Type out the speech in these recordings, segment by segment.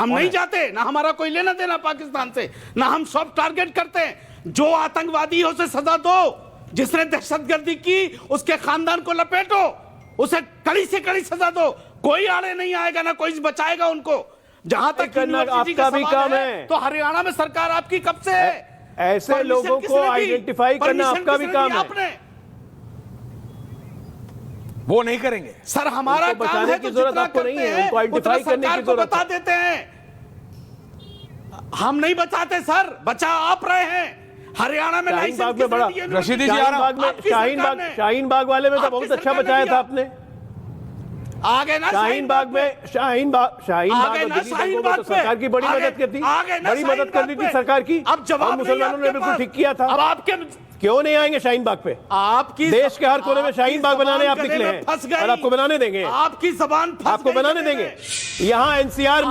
हम नहीं जाते, ना हमारा कोई लेना देना पाकिस्तान से, ना हम सब टारगेट करते हैं। जो आतंकवादी है उसे सजा दो, जिसने दहशतगर्दी की उसके खानदान को लपेटो, उसे कड़ी से कड़ी सजा दो। कोई आड़े नहीं आएगा, ना कोई बचाएगा उनको। जहां तक यूनिवर्सिटी का भी काम है तो हरियाणा में सरकार आपकी कब से है? ऐसे लोगों को आइडेंटिफाई करना आपका भी काम है। आपने वो नहीं करेंगे सर, हमारा काम है की जरूरत आपको नहीं है, उनको आइडेंटिफाई करने की जरूरत बता देते हैं। हम नहीं बचाते सर, बचा आप रहे हैं। हरियाणा में शाहीन बाग में बड़ा, रशीदी जी आ रहा हूं। शाहीन बाग वाले में तो बहुत अच्छा बचाया था आपने। आगे ना शाहीन बाग में, शाहीन बाग तो सरकार की बड़ी मदद करती, बड़ी मदद कर दी थी सरकार की। अब जवाब मुसलमानों ने बिल्कुल ठीक किया था। अब आपके क्यों नहीं आएंगे शाहीन बाग पे? आपकी देश के हर कोने में शाहीन बाग बनाने आप निकले हैं और आपको बनाने देंगे। आपकी जबान आपको बनाने देंगे। यहाँ एनसीआर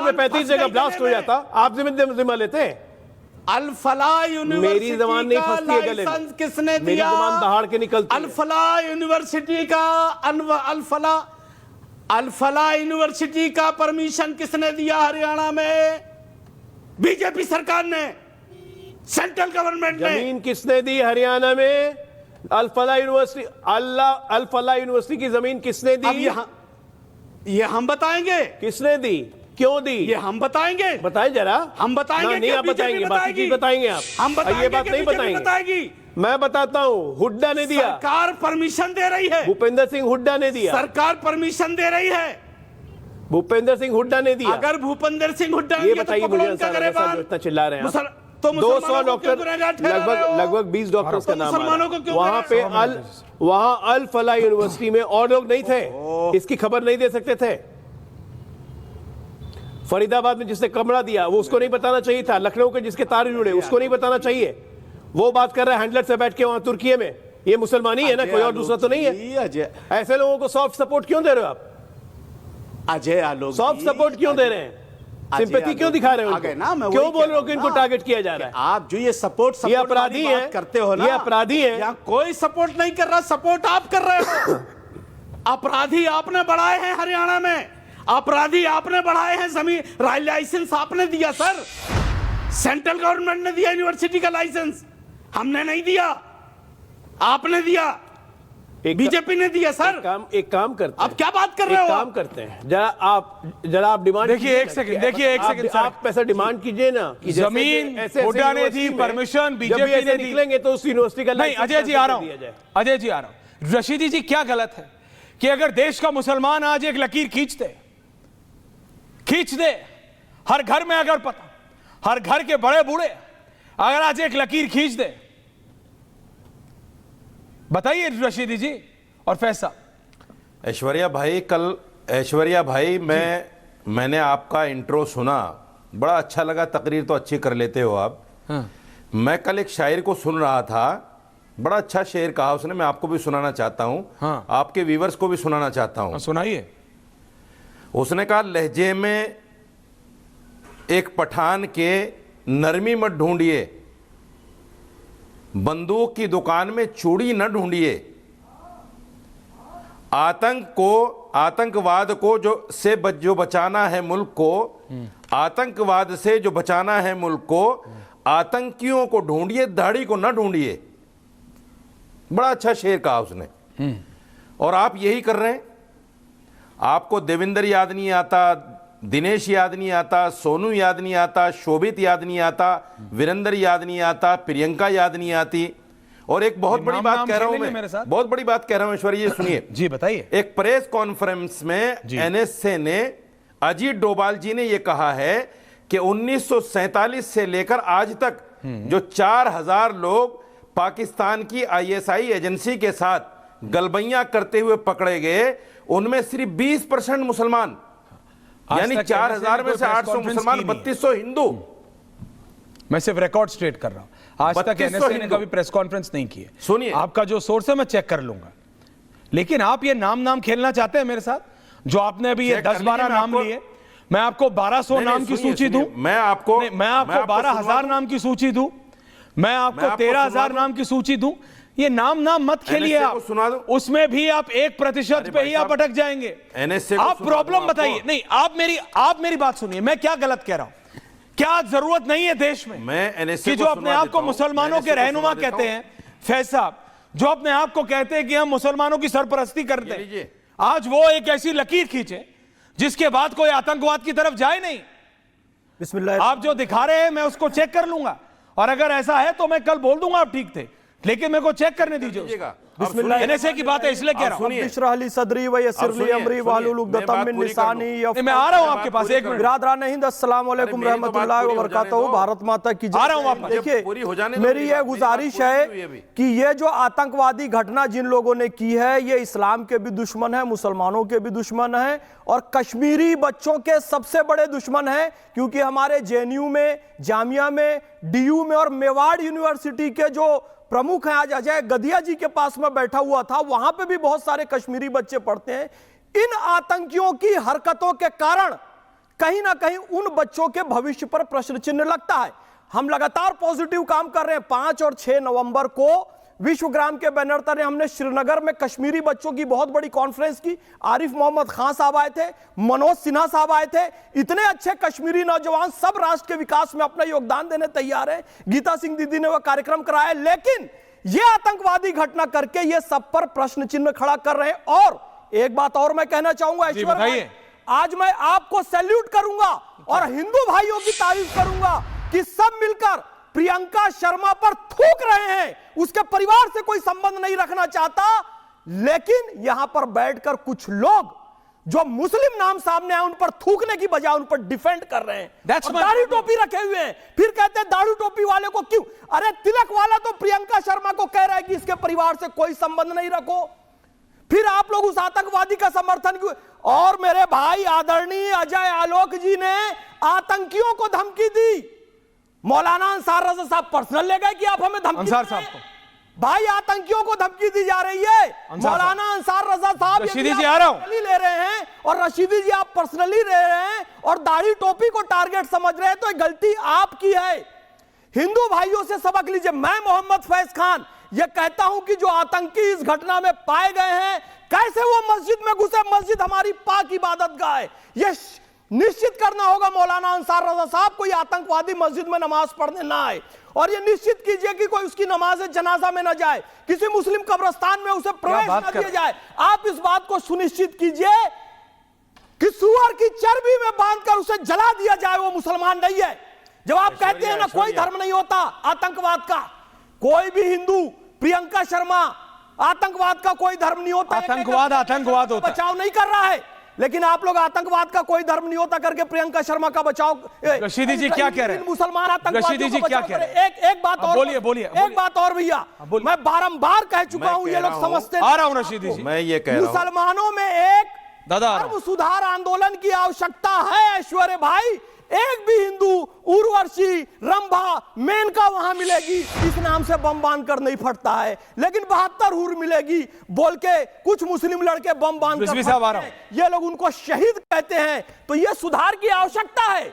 में 35 जगह ब्लास्ट हो जाता, आप जिम्मा लेते हैं? अल-फलाह यूनिवर्सिटी मेरी जबान नहीं फंसती है गले में, किसने दिया? मेरी जबान दहाड़ के निकलती है। अल-फलाह यूनिवर्सिटी का अल-फलाह यूनिवर्सिटी का परमिशन किसने दिया हरियाणा में? बीजेपी सरकार ने, सेंट्रल गवर्नमेंट ने। जमीन किसने दी हरियाणा में? अल-फलाह यूनिवर्सिटी की जमीन किसने दी? अब ये हम बताएंगे किसने दी, क्यों दी, ये हम बताएंगे। बताएं जरा। हम बताएंगे, नहीं आप बताएंगे, बाकी चीज बताएंगे आप। हम बताएंगे, ये बात नहीं बताएंगे। मैं बताता हूं, हुड्डा ने दिया। सरकार परमिशन दे रही है। भूपेंद्र सिंह हुड्डा ने दिया। सरकार परमिशन दे रही है। भूपेंद्र सिंह हुड्डा ने दिया। अगर भूपेंद्र सिंह हुड्डा ये बताइए मुझे, इतना चिल्ला रहे हैं तो 200 डॉक्टर, लगभग 20 डॉक्टर्स का नाम वहां पे। वहां अल फलाह यूनिवर्सिटी में और लोग नहीं थे, इसकी खबर नहीं दे सकते थे। फरीदाबाद में जिसने कमरा दिया वो उसको नहीं बताना चाहिए था। लखनऊ के जिसके तार जुड़े उसको नहीं बताना चाहिए। वो बात कर रहा है हैंडलर से बैठ के वहां तुर्की में। ये मुसलमान ही है ना, कोई और दूसरा तो नहीं है। ऐसे लोगों को सॉफ्ट सपोर्ट क्यों दे रहे हो आप? अजय आलोक सॉफ्ट सपोर्ट क्यों दे रहे हैं? सिंपैथी क्यों दिखा रहे हो? क्यों बोल रहे हो कि इनको टारगेट किया जा रहा है? आप जो ये सपोर्ट ये अपराधी है करते हो ना, ये अपराधी है। यहाँ कोई सपोर्ट नहीं कर रहा, सपोर्ट आप कर रहे हो। अपराधी आपने बढ़ाए हैं हरियाणा में, अपराधी आपने बढ़ाए हैं। जमीन लाइसेंस आपने दिया सर, सेंट्रल गवर्नमेंट ने दिया यूनिवर्सिटी का लाइसेंस, हमने नहीं दिया, आपने दिया, बीजेपी ने दिया सर। एक काम करते हैं। अब क्या बात कर रहे हो? काम करते हैं, जरा आप डिमांड देखिए, एक सेकंड आप पैसा डिमांड कीजिए ना कि जमीन हुड्डा ने दी, परमिशन बीजेपी ने दी। निकलेंगे तो उस यूनिवर्सिटी का नहीं। अजय जी आ रहा हूं, अजय जी आ रहा हूं। रशीदी जी क्या गलत है कि अगर देश का मुसलमान आज एक लकीर खींच दे, हर घर में अगर पता, हर घर के बड़े बूढ़े अगर आज एक लकीर खींच दे, बताइए रशीदी जी और फैसा। ऐश्वर्या भाई, मैंने आपका इंट्रो सुना, बड़ा अच्छा लगा। तकरीर तो अच्छी कर लेते हो आप। हाँ। मैं कल एक शायर को सुन रहा था, बड़ा अच्छा शेर कहा उसने, मैं आपको भी सुनाना चाहता हूं। हाँ। आपके व्यूवर्स को भी सुनाना चाहता हूं। सुनाइए। उसने कहा, लहजे में एक पठान के नरमी मत ढूंढिए, बंदूक की दुकान में चूड़ी न ढूंढिए, आतंकवाद को जो बचाना है मुल्क को, आतंकवाद से जो बचाना है मुल्क को, आतंकियों को ढूंढिए, दाढ़ी को न ढूंढिए। बड़ा अच्छा शेर कहा उसने। और आप यही कर रहे हैं। आपको देवेंद्र याद नहीं आता, दिनेश याद नहीं आता, सोनू याद नहीं आता, शोभित याद नहीं आता, वीरेंद्र याद नहीं आता, प्रियंका याद नहीं आती। और एक बहुत बड़ी बात कह रहा हूं मैं, बहुत बड़ी बात कह रहा हूं ऐश्वर्या, सुनिए जी बताइए। एक प्रेस कॉन्फ्रेंस में एनएसए ने, अजीत डोभाल जी ने यह कहा है कि 1947 से लेकर आज तक जो 4000 लोग पाकिस्तान की आईएसआई एजेंसी के साथ गलबैयां करते हुए पकड़े गए, उनमें सिर्फ 20% मुसलमान, यानी 4000 में से 800 मुसलमान, 3200 हिंदू। मैं सिर्फ रिकॉर्ड स्ट्रेट कर रहा हूं। आज तक एनएसए ने कभी प्रेस कॉन्फ्रेंस नहीं की है। सुनिए, आपका जो सोर्स है मैं चेक कर लूंगा, लेकिन आप ये नाम खेलना चाहते हैं मेरे साथ, जो आपने अभी ये 10-12 नाम लिए। मैं आपको 1200 नाम की सूची दूं, मैं आपको 12,000 नाम की सूची दूं, मैं आपको 13,000 नाम की सूची दूं। ये नाम मत खेलिए NSA आप, को सुना दो। उसमें भी आप 1% पे ही आप अटक जाएंगे। NSA को आप सुना दो प्रॉब्लम बताइए। आपको। नहीं, आप मेरी बात सुनिए, मैं क्या गलत कह रहा हूं? क्या जरूरत नहीं है देश में मैं NSA कि को जो अपने सुना आप देता को हूं। मुसलमानों NSA के को रहनुमा सुना देता कहते हूं। हैं, फैज साहब, जो अपने आप को कहते हैं कि हम मुसलमानों की सरपरस्ती करते ये हैं, लीजिए। आज वो एक ऐसी लकीर खींचे जिसके बाद कोई आतंकवाद की तरफ जाए नहीं। बिस्मिल्लाह। आप जो दिखा रहे हैं मैं उसको चेक कर लूंगा, और अगर ऐसा है तो मैं कल बोल दूंगा आप ठीक थे, लेकिन मेरे को चेक करने दीजिए। लीजिएगा। बिस्मिल्लाह। एनएसए की बात है इसलिए कह रहा हूं। सुनिए। बिशरहली सदरी व यस्सिर ली सुनिए, अमरी सुनिए। वाहलुल मैं उक़दतम बात मिन पूरी कर लिसानी लूं। नहीं, मैं आ रहा हूं आपके पास, एक मिनट। बिरादरान हिंद, अस्सलाम वालेकुम मेरी तो बात रहमतुल्लाहि पूरी व हो जाने बरकातहू। दो। भारत माता की जय। आ रहा हूं वापस। देखिए, पूरी हो जाने दो मेरी मेरी ये बात। गुजारिश मेरी बात है पूरी हुई अभी। कि ये जो आतंकवादी घटना जिन लोगों ने की है, ये इस्लाम के भी दुश्मन है, मुसलमानों के भी दुश्मन है, और कश्मीरी बच्चों के सबसे बड़े दुश्मन है, क्योंकि हमारे जेएनयू में, जामिया में, डीयू में और मेवाड़ यूनिवर्सिटी के जो प्रमुख हैं, आज अजय गदिया जी के पास में बैठा हुआ था, वहां पे भी बहुत सारे कश्मीरी बच्चे पढ़ते हैं। इन आतंकियों की हरकतों के कारण कहीं ना कहीं उन बच्चों के भविष्य पर प्रश्न चिन्ह लगता है। हम लगातार पॉजिटिव काम कर रहे हैं। 5 और 6 नवंबर को विश्वग्राम के बैनर तले हमने श्रीनगर में कश्मीरी बच्चों की बहुत बड़ी कॉन्फ्रेंस की। आरिफ मोहम्मद खान साहब आए थे, मनोज सिन्हा साहब आए थे। इतने अच्छे कश्मीरी नौजवान सब राष्ट्र के विकास में अपना योगदान देने तैयार हैं। गीता सिंह दीदी ने वह कार्यक्रम कराया, लेकिन ये आतंकवादी घटना करके ये सब पर प्रश्न चिन्ह खड़ा कर रहे हैं। और एक बात और मैं कहना चाहूंगा जी, ऐश्वर्य भाई, बताइए। आज मैं आपको सैल्यूट करूंगा और हिंदू भाइयों की तारीफ करूंगा कि सब मिलकर प्रियंका शर्मा पर थूक रहे हैं। उसके परिवार से कोई संबंध नहीं रखना चाहता, लेकिन यहां पर बैठकर कुछ लोग जो मुस्लिम नाम सामने आए उन पर थूकने की बजाय उन पर डिफेंड कर रहे हैं। That's और my दाढ़ी problem. टोपी रखे हुए हैं, फिर कहते हैं दाढ़ी टोपी वाले को क्यों? अरे तिलक वाला तो प्रियंका शर्मा को कह रहा है कि इसके परिवार से कोई संबंध नहीं रखो, फिर आप लोग उस आतंकवादी का समर्थन क्यों? और मेरे भाई आदरणीय अजय आलोक जी ने आतंकियों को धमकी दी। मौलाना अंसार रजा साहब पर्सनल ले गए कि आप हमें धमकी अंसार दे साहब रहे हैं? को। भाई आतंकियों को धमकी दी जा रही है। अंसार मौलाना अंसार रजा साहब रशीदी यदि जी, आप आ रहा हूं। पर्सनली ले रहे हैं और रशीदी जी आप पर्सनली ले रहे हैं और दाढ़ी टोपी को टारगेट समझ रहे हैं, तो ये गलती आपकी है। हिंदू भाइयों से सबक लीजिए। मैं मोहम्मद फैज खान ये कहता हूं कि जो आतंकी इस घटना में पाए गए हैं, कैसे वो मस्जिद में घुसे? मस्जिद हमारी पाक इबादत गाह है। ये निश्चित करना होगा मौलाना अंसार रजा साहब, कोई आतंकवादी मस्जिद में नमाज पढ़ने ना आए, और ये निश्चित कीजिए कि कोई उसकी नमाज जनाजा में ना जाए, किसी मुस्लिम कब्रिस्तान में उसे प्रवेश बात ना कर- दिया जाए। आप इस बात को सुनिश्चित कीजिए कि सुअर की चर्बी में बांधकर उसे जला दिया जाए, वो मुसलमान नहीं है। जब आप कहते हैं ना कोई धर्म नहीं होता आतंकवाद का, कोई भी हिंदू, प्रियंका शर्मा, आतंकवाद का कोई धर्म नहीं होता। आतंकवाद आतंकवाद होता है। बचाव नहीं कर रहा है, लेकिन आप लोग आतंकवाद का कोई धर्म नहीं होता करके प्रियंका शर्मा का बचाव। रशीदी जी क्या कह रहे हैं? मुसलमान आतंकवादियों रशीदी जी को क्या बचाव कह रहे करें। एक बात अब और बोलिए। एक बात और भैया, बोलिए। मैं बारंबार कह चुका मैं हूं, कह ये लोग रहा हूं। समझते आ रहा हूं रशीदी जी। मैं ये कह रहा हूं, मुसलमानों में एक दादा आ रहा हूं। धर्म सुधार आंदोलन की आवश्यकता है ऐश्वर्य भाई। एक भी हिंदू उर्वशी, रंभा, मेनका वहां मिलेगी इस नाम से बम बांध कर नहीं फटता है, लेकिन 72 हूर मिलेगी बोल के कुछ मुस्लिम लड़के बम बांध कर रिजवी साहब आ रहा फटते हैं। ये लोग उनको शहीद कहते हैं, तो ये सुधार की आवश्यकता है।